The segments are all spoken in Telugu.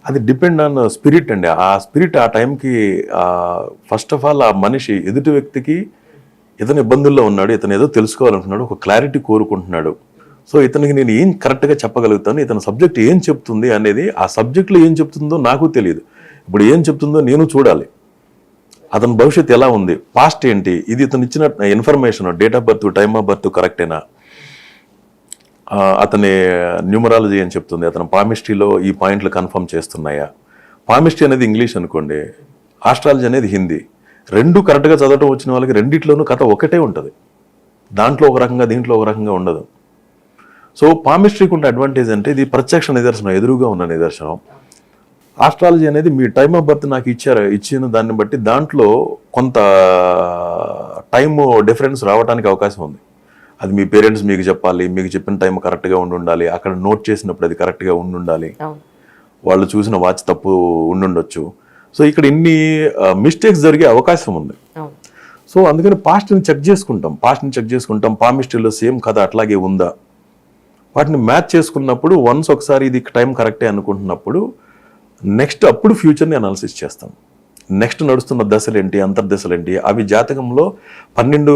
అది డిపెండ్ ఆన్ స్పిరిట్ అండి. ఆ స్పిరిట్ ఆ టైంకి ఫస్ట్ ఆఫ్ ఆల్ ఆ మనిషి ఎదుటి వ్యక్తికి ఇతను ఇబ్బందుల్లో ఉన్నాడు, ఇతను ఏదో తెలుసుకోవాలనుకున్నాడు, ఒక క్లారిటీ కోరుకుంటున్నాడు. సో ఇతనికి నేను ఏం కరెక్ట్గా చెప్పగలుగుతాను, ఇతని సబ్జెక్ట్ ఏం చెప్తుంది అనేది, ఆ సబ్జెక్ట్లో ఏం చెప్తుందో నాకు తెలియదు. ఇప్పుడు ఏం చెప్తుందో నేను చూడాలి. అతని భవిష్యత్తు ఎలా ఉంది, పాస్ట్ ఏంటి, ఇది ఇతను ఇచ్చిన information, date of birth, time of birth కరెక్టేనా, అతని న్యూమరాలజీ ఏం చెప్తుంది, అతని పామిస్ట్రీలో ఈ పాయింట్లు కన్ఫర్మ్ చేస్తున్నాయా. పామిస్ట్రీ అనేది ఇంగ్లీష్ అనుకోండి, ఆస్ట్రాలజీ అనేది హిందీ. రెండు కరెక్ట్గా చదవటం వచ్చిన వాళ్ళకి రెండిట్లోనూ కథ ఒకటే ఉంటుంది. దాంట్లో ఒక రకంగా, దీంట్లో ఒక రకంగా ఉండదు. సో పామిస్ట్రీకి ఉన్న అడ్వాంటేజ్ అంటే ఇది ప్రత్యక్ష నిదర్శనం, ఎదురుగా ఉన్న నిదర్శనం. ఆస్ట్రాలజీ అనేది మీ టైమ్ ఆఫ్ బర్త్ నాకు ఇచ్చిన దాన్ని బట్టి దాంట్లో కొంత టైమ్ డిఫరెన్స్ రావడానికి అవకాశం ఉంది. అది మీ పేరెంట్స్ మీకు చెప్పాలి, మీకు చెప్పిన టైం కరెక్ట్గా ఉండాలి, అక్కడ నోట్ చేసినప్పుడు అది కరెక్ట్గా ఉండాలి, వాళ్ళు చూసిన వాచ్ తప్పు ఉండుండొచ్చు. సో ఇక్కడ ఇన్ని మిస్టేక్స్ జరిగే అవకాశం ఉంది. సో అందుకని పాస్ట్ని చెక్ చేసుకుంటాం. పామిస్ట్రీలో సేమ్ కథ అట్లాగే ఉందా, వాటిని మ్యాచ్ చేసుకున్నప్పుడు వన్స్ ఒకసారి ఇది టైం కరెక్టే అనుకుంటున్నప్పుడు నెక్స్ట్ అప్పుడు ఫ్యూచర్ని అనాలిసిస్ చేస్తాం. నెక్స్ట్ నడుస్తున్న దశలేంటి, అంతర్దశలేంటి, అవి జాతకంలో 12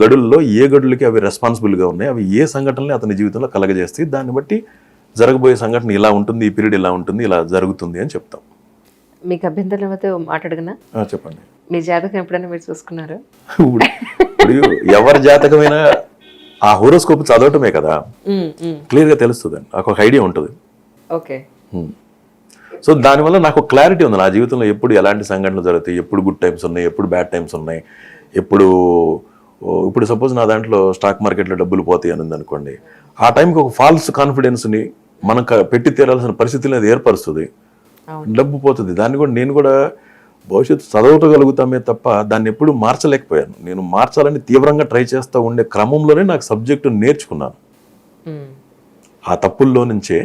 గడుల్లో ఏ గడులకి అవి రెస్పాన్సిబుల్గా ఉన్నాయి, అవి ఏ సంఘటనని అతని జీవితంలో కలగజేస్తాయి, దాన్ని బట్టి జరగబోయే సంఘటన ఇలా ఉంటుంది, ఈ పీరియడ్ ఇలా ఉంటుంది, ఇలా జరుగుతుంది అని చెప్తాం. మీకు అభ్యంతరం అయితే మాట్లాడగనా? చెప్పండి. మీ జాతకం ఎప్పుడైనా మీరు చూసుకున్నారు? ఇప్పుడు ఎవరి జాతకమైనా ఆ హోరోస్కోప్ చదవటమే కదా, క్లియర్గా తెలుస్తుంది, నాకు ఒక ఐడియా ఉంటుంది. ఓకే. సో దానివల్ల నాకు క్లారిటీ ఉంది, నా జీవితంలో ఎప్పుడు ఎలాంటి సంఘటనలు జరుగుతాయి, ఎప్పుడు గుడ్ టైమ్స్ ఉన్నాయి, ఎప్పుడు బ్యాడ్ టైమ్స్ ఉన్నాయి, ఇప్పుడు సపోజ్ నా దాంట్లో స్టాక్ మార్కెట్లో డబ్బులు పోతాయి అని అనుకోండి, ఆ టైంకి ఒక ఫాల్స్ కాన్ఫిడెన్స్ని మనం పెట్టి తీరాల్సిన పరిస్థితులు అది ఏర్పరుస్తుంది, డబ్బు పోతుంది. దాన్ని కూడా నేను కూడా భవిష్యత్తు చదవగలుగుతామే తప్ప దాన్ని ఎప్పుడు మార్చలేకపోయాను. నేను మార్చాలని తీవ్రంగా ట్రై చేస్తూ ఉండే క్రమంలోనే నాకు సబ్జెక్టు నేర్చుకున్నాను. ఆ తప్పుల్లో నుంచే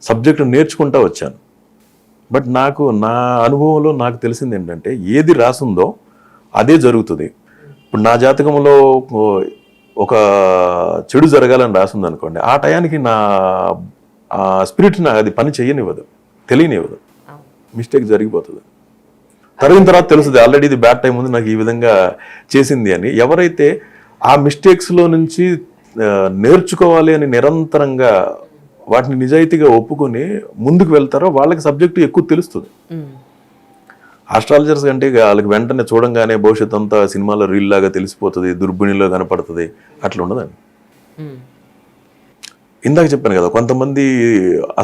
సబ్జెక్టు నేర్చుకుంటూ వచ్చాను. బట్ నాకు నా అనుభవంలో నాకు తెలిసింది ఏంటంటే ఏది రాసుందో అదే జరుగుతుంది. ఇప్పుడు నా జాతకంలో ఒక చెడు జరగాలని రాసింది అనుకోండి, ఆ టయానికి నా స్పిరిట్ నాకు అది పని చేయనివ్వదు, తెలియనివ్వదు, మిస్టేక్ జరిగిపోతుంది. జరిగిన తర్వాత తెలుస్తుంది ఆల్రెడీ ఇది బ్యాడ్ టైం ఉంది, నాకు ఈ విధంగా చేసింది అని. ఎవరైతే ఆ మిస్టేక్స్లో నుంచి నేర్చుకోవాలి అని నిరంతరంగా వాటిని నిజాయితీగా ఒప్పుకొని ముందుకు వెళ్తారో వాళ్ళకి సబ్జెక్టు ఎక్కువ తెలుస్తుంది. ఆస్ట్రాలజర్స్ అంటే వాళ్ళకి వెంటనే చూడంగానే భవిష్యత్తు అంతా సినిమాలో రీల్ లాగా తెలిసిపోతుంది, దుర్బిణిలో కనపడుతుంది, అట్లా ఉండదండి. ఇందాక చెప్పాను కదా, కొంతమంది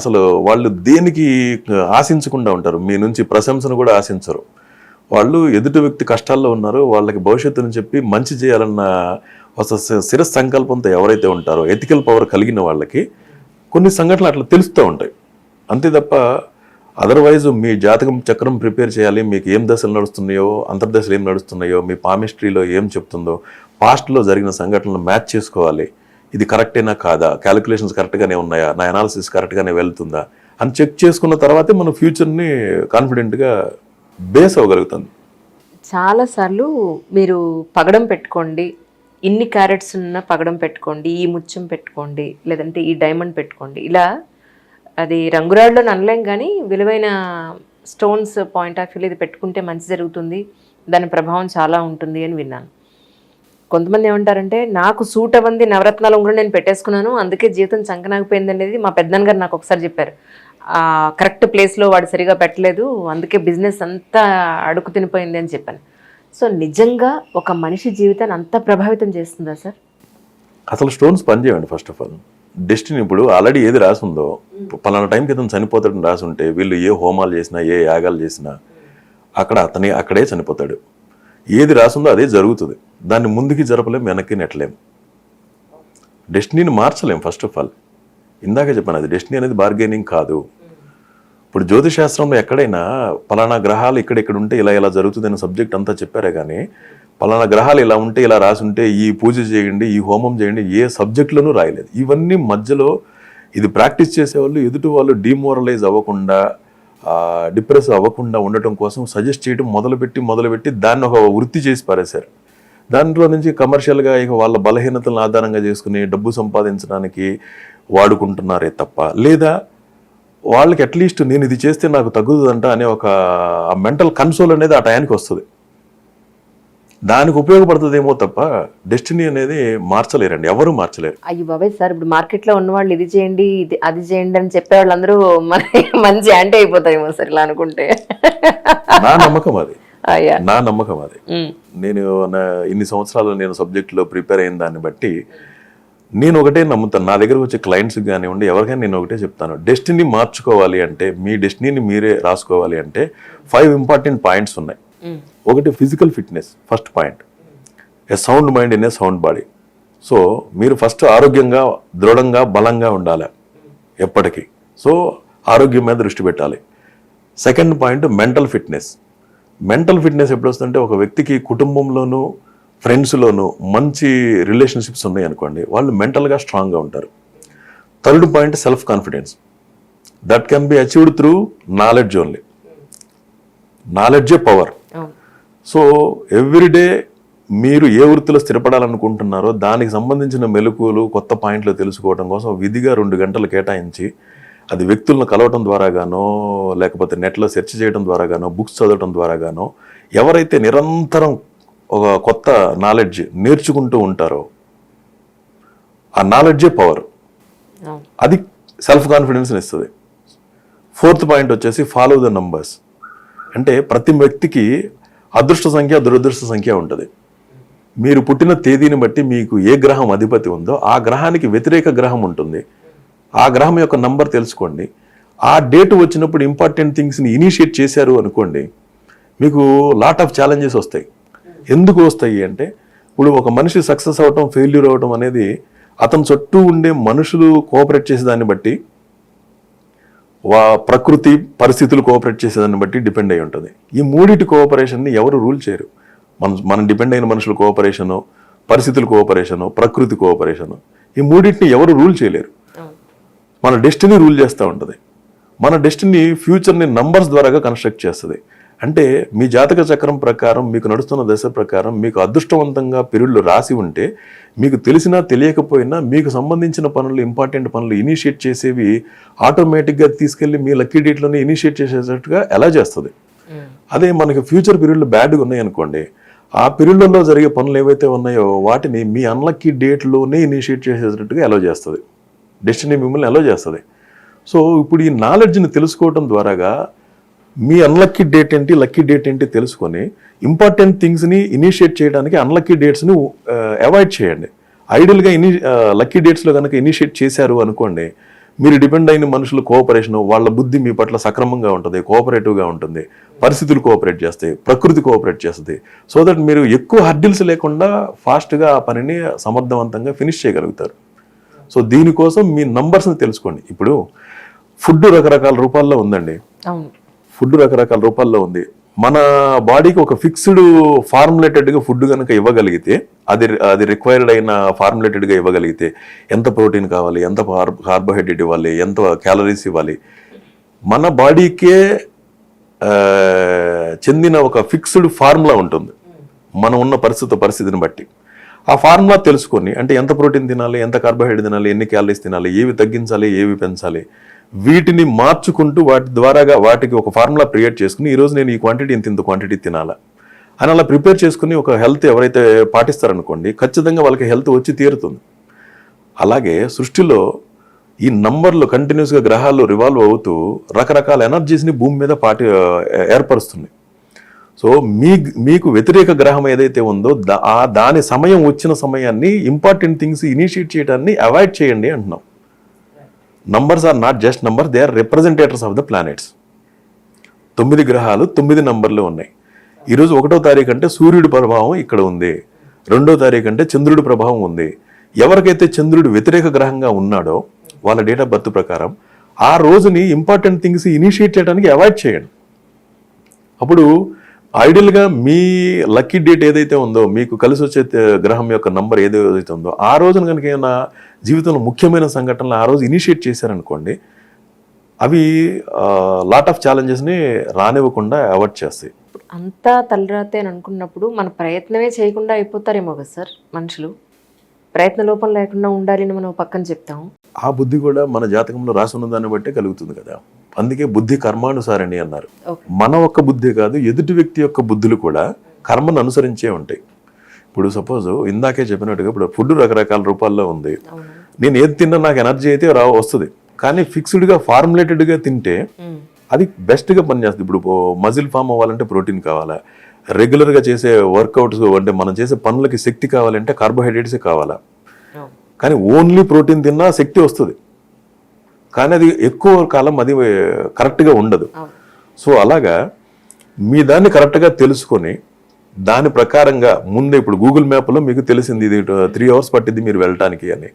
అసలు వాళ్ళు దేనికి ఆశించకుండా ఉంటారు, మీ నుంచి ప్రశంసను కూడా ఆశించరు. వాళ్ళు ఎదుటి వ్యక్తి కష్టాల్లో ఉన్నారు, వాళ్ళకి భవిష్యత్తుని చెప్పి మంచి చేయాలన్న ఒక శిరస్ సంకల్పంతో ఎవరైతే ఉంటారో, ఎథికల్ పవర్ కలిగిన వాళ్ళకి కొన్ని సంఘటనలు అట్లా తెలుస్తూ ఉంటాయి. అంతే తప్ప అదర్వైజ్ మీ జాతకం చక్రం ప్రిపేర్ చేయాలి, మీకు ఏం దశలు నడుస్తున్నాయో, అంతర్దశలు ఏం నడుస్తున్నాయో, మీ పామిస్ట్రీలో ఏం చెప్తుందో, పాస్ట్లో జరిగిన సంఘటనలు మ్యాచ్ చేసుకోవాలి, ఇది కరెక్టేనా కాదా, క్యాలిక్యులేషన్స్ కరెక్ట్గానే ఉన్నాయా, నా అనాలిసిస్ కరెక్ట్గానే వెళ్తుందా అని చెక్ చేసుకున్న తర్వాతే మన ఫ్యూచర్ని కాన్ఫిడెంట్గా బేస్ అవ్వగలుగుతుంది. చాలాసార్లు మీరు పగడం పెట్టుకోండి, ఇన్ని క్యారెట్స్ ఉన్న పగడం పెట్టుకోండి, ఈ ముత్యం పెట్టుకోండి, లేదంటే ఈ డైమండ్ పెట్టుకోండి, ఇలా అది రంగురాళ్ళలో అనలేం కానీ విలువైన స్టోన్స్ పాయింట్ ఆఫ్ వ్యూ ఇది పెట్టుకుంటే మంచి జరుగుతుంది, దాని ప్రభావం చాలా ఉంటుంది అని విన్నాను. కొంతమంది ఏమంటారంటే నాకు సూట్ అవ్వంది నవరత్నాలు ఉంగరం నేను పెట్టేసుకున్నాను, అందుకే జీవితం చంకనాగిపోయింది అనేది మా పెద్దనాన్న గారు నాకు ఒకసారి చెప్పారు. కరెక్ట్ ప్లేస్లో వాడు సరిగా పెట్టలేదు, అందుకే బిజినెస్ అంతా అడుగు తినిపోయింది అని చెప్పాను. సో నిజంగా ఒక మనిషి జీవితాన్ని అంత ప్రభావితం చేస్తుందా సార్? అసలు స్టోన్స్ పనిచేయండి. ఫస్ట్ ఆఫ్ ఆల్ డెస్టినీ ఇప్పుడు ఆల్రెడీ ఏది రాసుందో, పలానా టైం క్రితం చనిపోతాడని రాసుంటే వీళ్ళు ఏ హోమాలు చేసినా, ఏ యాగాలు చేసినా అక్కడే చనిపోతాడు. ఏది రాసుందో అదే జరుగుతుంది. దాన్ని ముందుకి జరపలేం, వెనక్కి నెట్టలేం, డెస్టినీని మార్చలేం. ఫస్ట్ ఆఫ్ ఆల్ ఇందాక చెప్పాను, అది డెస్టినీ అనేది బార్గెనింగ్ కాదు. ఇప్పుడు జ్యోతిశాస్త్రంలో ఎక్కడైనా పలానా గ్రహాలు ఇక్కడ ఉంటే ఇలా జరుగుతుంది అనే సబ్జెక్ట్ అంతా చెప్పారే కానీ పలానా గ్రహాలు ఇలా ఉంటే ఇలా రాసుంటే ఈ పూజ చేయండి, ఈ హోమం చేయండి, ఏ సబ్జెక్టులోనూ రాయలేదు. ఇవన్నీ మధ్యలో ఇది ప్రాక్టీస్ చేసేవాళ్ళు ఎదుటి వాళ్ళు డిమోరలైజ్ అవ్వకుండా, డిప్రెస్ అవ్వకుండా ఉండటం కోసం సజెస్ట్ చేయడం మొదలుపెట్టి దాన్ని ఒక వృత్తి చేసి పారేశారు. దాంట్లో నుంచి కమర్షియల్గా ఇక వాళ్ళ బలహీనతలను ఆధారంగా చేసుకుని డబ్బు సంపాదించడానికి వాడుకుంటున్నారే తప్ప, లేదా వాళ్ళకి అట్లీస్ట్ నేను ఇది చేస్తే నాకు తగ్గుతుందంట అనే ఒక మెంటల్ కన్సోల్ అనేది ఆ టయానికి వస్తుంది. దానికి ఉపయోగపడుతుందేమో తప్ప డెస్టినీ అనేది మార్చలేరండి, ఎవరు మార్చలేరు. అయ్యి బాబాయ్ సార్, ఇప్పుడు మార్కెట్లో ఉన్న వాళ్ళు ఇది చేయండి ఇది అది చేయండి అని చెప్పే వాళ్ళందరూ మన మంచి యాంటీ అయిపోతాయేమో సార్ ఇలా అనుకుంటే. నా నమ్మకం అది, అయ్యా నా నమ్మకం అది. నేను ఇన్ని సంవత్సరాలు నేను సబ్జెక్టులో ప్రిపేర్ అయిన దాన్ని బట్టి నేను ఒకటే నమ్ముతాను. నా దగ్గరకు వచ్చే క్లయింట్స్కి కానివ్వండి ఎవరికైనా నేను ఒకటే చెప్తాను, డెస్టినీ మార్చుకోవాలి అంటే, మీ డెస్టినీని మీరే రాసుకోవాలి అంటే 5 ఇంపార్టెంట్ పాయింట్స్ ఉన్నాయి. ఒకటి physical fitness, first point. A sound mind in a sound body. So మీరు ఫస్ట్ ఆరోగ్యంగా, దృఢంగా, బలంగా ఉండాలి ఎప్పటికీ. సో ఆరోగ్యం మీద దృష్టి పెట్టాలి. Second point mental fitness. Mental fitness ఎప్పుడు వస్తుందంటే, ఒక వ్యక్తికి కుటుంబంలోనూ ఫ్రెండ్స్లోనూ మంచి రిలేషన్షిప్స్ ఉన్నాయి అనుకోండి, వాళ్ళు మెంటల్గా స్ట్రాంగ్గా ఉంటారు. Third point self confidence. That can be achieved through knowledge only. నాలెడ్జే పవర్. సో ఎవ్రీడే మీరు ఏ వృత్తిలో స్థిరపడాలనుకుంటున్నారో దానికి సంబంధించిన మెలకువలు, కొత్త పాయింట్లు తెలుసుకోవడం కోసం విధిగా 2 గంటలు కేటాయించి, అది వ్యక్తులను కలవటం ద్వారా గానో, లేకపోతే నెట్లో సెర్చ్ చేయడం ద్వారా గానో, బుక్స్ చదవటం ద్వారా గానో, ఎవరైతే నిరంతరం ఒక కొత్త నాలెడ్జ్ నేర్చుకుంటూ ఉంటారో ఆ నాలెడ్జే పవర్. అది సెల్ఫ్ కాన్ఫిడెన్స్ని ఇస్తుంది. ఫోర్త్ పాయింట్ వచ్చేసి ఫాలో ద నంబర్స్. అంటే ప్రతి వ్యక్తికి అదృష్ట సంఖ్య, దురదృష్ట సంఖ్య ఉంటుంది. మీరు పుట్టిన తేదీని బట్టి మీకు ఏ గ్రహం అధిపతి ఉందో ఆ గ్రహానికి వ్యతిరేక గ్రహం ఉంటుంది. ఆ గ్రహం యొక్క నంబర్ తెలుసుకోండి. ఆ డేట్ వచ్చినప్పుడు ఇంపార్టెంట్ థింగ్స్ని ఇనిషియేట్ చేశారు అనుకోండి, మీకు లాట్ ఆఫ్ ఛాలెంజెస్ వస్తాయి. ఎందుకు వస్తాయి అంటే, ఇప్పుడు ఒక మనిషి సక్సెస్ అవ్వటం, ఫెయిల్యూర్ అవ్వటం అనేది అతని చుట్టూ ఉండే మనుషులు కోఆపరేట్ చేసేదాన్ని బట్టి, ప్రకృతి పరిస్థితులు కోఆపరేట్ చేసేదాన్ని బట్టి డిపెండ్ అయి ఉంటుంది. ఈ మూడిటి కోఆపరేషన్ని ఎవరు రూల్ చేయరు. మనం డిపెండ్ అయిన మనుషుల కోఆపరేషను, పరిస్థితుల కోఆపరేషను, ప్రకృతి కోఆపరేషను, ఈ మూడింటిని ఎవరు రూల్ చేయలేరు. మన డెస్టినీ రూల్ చేస్తూ ఉంటుంది. మన డెస్టినీ ఫ్యూచర్ని నంబర్స్ ద్వారాగా కన్స్ట్రక్ట్ చేస్తుంది. అంటే మీ జాతక చక్రం ప్రకారం, మీకు నడుస్తున్న దశ ప్రకారం మీకు అదృష్టవంతంగా పీరియడ్లు రాసి ఉంటే, మీకు తెలిసినా తెలియకపోయినా మీకు సంబంధించిన పనులు, ఇంపార్టెంట్ పనులు ఇనిషియేట్ చేసేవి ఆటోమేటిక్గా తీసుకెళ్ళి మీ లక్కీ డేట్లోనే ఇనిషియేట్ చేసేటట్టుగా ఎలా చేస్తుంది. అదే మనకి ఫ్యూచర్ పీరియడ్లు బ్యాడ్గా ఉన్నాయి అనుకోండి, ఆ పీరియడ్లలో జరిగే పనులు ఏవైతే ఉన్నాయో వాటిని మీ అన్లక్కీ డేట్లోనే ఇనిషియేట్ చేసేటట్టుగా ఎలా చేస్తుంది. డెస్టినీ మిమ్మల్ని ఎలా చేస్తుంది. సో ఇప్పుడు ఈ నాలెడ్జ్ని తెలుసుకోవడం ద్వారాగా మీ అన్లక్కీ డేట్ ఏంటి, లక్కీ డేట్ ఏంటి తెలుసుకొని ఇంపార్టెంట్ థింగ్స్ని ఇనిషియేట్ చేయడానికి అన్లక్కీ డేట్స్ని అవాయిడ్ చేయండి. ఐడియల్గా లక్కీ డేట్స్లో కనుక ఇనిషియేట్ చేశారు అనుకోండి, మీరు డిపెండ్ అయిన మనుషుల కోఆపరేషన్, వాళ్ళ బుద్ధి మీ పట్ల సక్రమంగా ఉంటుంది, కోఆపరేటివ్గా ఉంటుంది, పరిస్థితులు కోఆపరేట్ చేస్తాయి, ప్రకృతి కోఆపరేట్ చేస్తుంది. సో దట్ మీరు ఎక్కువ హర్డిల్స్ లేకుండా ఫాస్ట్గా ఆ పనిని సమర్థవంతంగా ఫినిష్ చేయగలుగుతారు. సో దీనికోసం మీ నంబర్స్ని తెలుసుకోండి. ఇప్పుడు ఫుడ్ రకరకాల రూపాల్లో ఉందండి. ఫుడ్ రకరకాల రూపాల్లో ఉంది. మన బాడీకి ఒక ఫిక్స్డ్ ఫార్ములేటెడ్గా ఫుడ్ కనుక ఇవ్వగలిగితే, అది రిక్వైర్డ్ అయిన ఫార్ములేటెడ్గా ఇవ్వగలిగితే, ఎంత ప్రోటీన్ కావాలి, ఎంత కార్బోహైడ్రేట్ ఇవ్వాలి, ఎంత క్యాలరీస్ ఇవ్వాలి, మన బాడీకే చెందిన ఒక ఫిక్స్డ్ ఫార్ములా ఉంటుంది మనం ఉన్న పరిస్థితిని బట్టి. ఆ ఫార్ములా తెలుసుకొని, అంటే ఎంత ప్రోటీన్ తినాలి, ఎంత కార్బోహైడ్రేట్ తినాలి, ఎన్ని క్యాలరీస్ తినాలి, ఏవి తగ్గించాలి, ఏవి పెంచాలి, వీటిని మార్చుకుంటూ వాటి ద్వారాగా వాటికి ఒక ఫార్ములా క్రియేట్ చేసుకుని, ఈరోజు నేను ఈ క్వాంటిటీ ఇంత క్వాంటిటీ తినాలా అని అలా ప్రిపేర్ చేసుకుని ఒక హెల్త్ ఎవరైతే పాటిస్తారనుకోండి, ఖచ్చితంగా వాళ్ళకి హెల్త్ వచ్చి తీరుతుంది. అలాగే సృష్టిలో ఈ నంబర్లు కంటిన్యూస్గా గ్రహాలు రివాల్వ్ అవుతూ రకరకాల ఎనర్జీస్ని భూమి మీద ఏర్పరుస్తుంది. సో మీకు వ్యతిరేక గ్రహం ఏదైతే ఉందో దాని సమయం వచ్చిన సమయాన్ని ఇంపార్టెంట్ థింగ్స్ ఇనిషియేట్ చేయడాన్ని అవాయిడ్ చేయండి అంటున్నాం. Numbers are not just number, they are representators of the planets. 9 గ్రహాలు 9 నంబర్లు ఉన్నాయి. ఈరోజు 1వ తారీఖు అంటే సూర్యుడి ప్రభావం ఇక్కడ ఉంది, 2వ తారీఖు అంటే చంద్రుడి ప్రభావం ఉంది. ఎవరికైతే చంద్రుడు వ్యతిరేక గ్రహంగా ఉన్నాడో వాళ్ళ డేట్ ఆఫ్ బర్త్ ప్రకారం ఆ రోజుని ఇంపార్టెంట్ థింగ్స్ ఇనిషియేట్ చేయడానికి అవాయిడ్ చేయండి. అప్పుడు ఐడియల్గా మీ లక్కీ డేట్ ఏదైతే ఉందో, మీకు కలిసి వచ్చే గ్రహం యొక్క నంబర్ ఏదైతే ఉందో, ఆ రోజున కనుక ఏమైనా జీవితంలో ముఖ్యమైన సంఘటనలు ఆ రోజు ఇనిషియేట్ చేశారనుకోండి, అవి లాట్ ఆఫ్ ఛాలెంజెస్ని రానివ్వకుండా అవాయిడ్ చేస్తాయి. అంతా తలరాతే అని అనుకున్నప్పుడు మన ప్రయత్నమే చేయకుండా అయిపోతారేమో కదా సార్ మనుషులు. ప్రయత్న లోపం లేకుండా ఉండాలని మనం పక్కన చెప్తాం. ఆ బుద్ధి కూడా మన జాతకంలో రాసి ఉన్న దాన్ని బట్టే కలుగుతుంది కదా. అందుకే బుద్ధి కర్మానుసారిణి అన్నారు. ఓకే. మన ఒక్క బుద్ధి కాదు, ఎదుటి వ్యక్తి యొక్క బుద్ధులు కూడా కర్మను అనుసరించే ఉంటాయి. ఇప్పుడు సపోజ్ ఇందాకే చెప్పినట్టుగా ఇప్పుడు ఫుడ్ రకరకాల రూపాల్లో ఉంది. అవును. నేను ఏది తిన్నా నాకు ఎనర్జీ అయితే వస్తుంది. కానీ ఫిక్స్డ్గా ఫార్ములేటెడ్గా తింటే అది బెస్ట్గా పనిచేస్తుంది. ఇప్పుడు మజిల్ ఫామ్ అవ్వాలంటే ప్రోటీన్ కావాలా, రెగ్యులర్గా చేసే వర్కౌట్స్ అంటే మనం చేసే పనులకి శక్తి కావాలంటే కార్బోహైడ్రేట్సే కావాలా. కానీ ఓన్లీ ప్రోటీన్ తిన్నా శక్తి వస్తుంది, కానీ అది ఎక్కువ కాలం అది కరెక్ట్గా ఉండదు. సో అలాగా మీ దాన్ని కరెక్ట్గా తెలుసుకొని దాని ప్రకారంగా ముందే ఇప్పుడు గూగుల్ మ్యాప్లో మీకు తెలిసింది ఇది 3 hours పట్టింది మీరు వెళ్ళటానికి అని,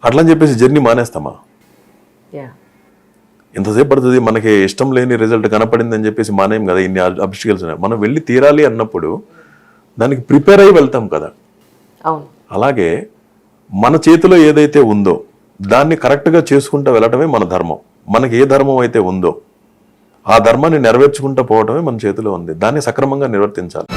అట్లని చెప్పేసి జర్నీ మానేస్తామా? ఎంతసేపు పడుతుంది? మనకి ఇష్టం లేని రిజల్ట్ కనపడింది అని చెప్పేసి మానేయం కదా. ఇన్ని అబ్స్టికల్స్ ఉన్నాయి, మనం వెళ్ళి తీరాలి అన్నప్పుడు దానికి ప్రిపేర్ అయ్యి వెళ్తాం కదా. అలాగే మన చేతిలో ఏదైతే ఉందో దాన్ని కరెక్ట్గా చేసుకుంటూ వెళ్ళటమే మన ధర్మం. మనకి ఏ ధర్మం అయితే ఉందో ఆ ధర్మాన్ని నెరవేర్చుకుంటూ పోవటమే మన చేతిలో ఉంది. దాన్ని సక్రమంగా నిర్వర్తించాలి.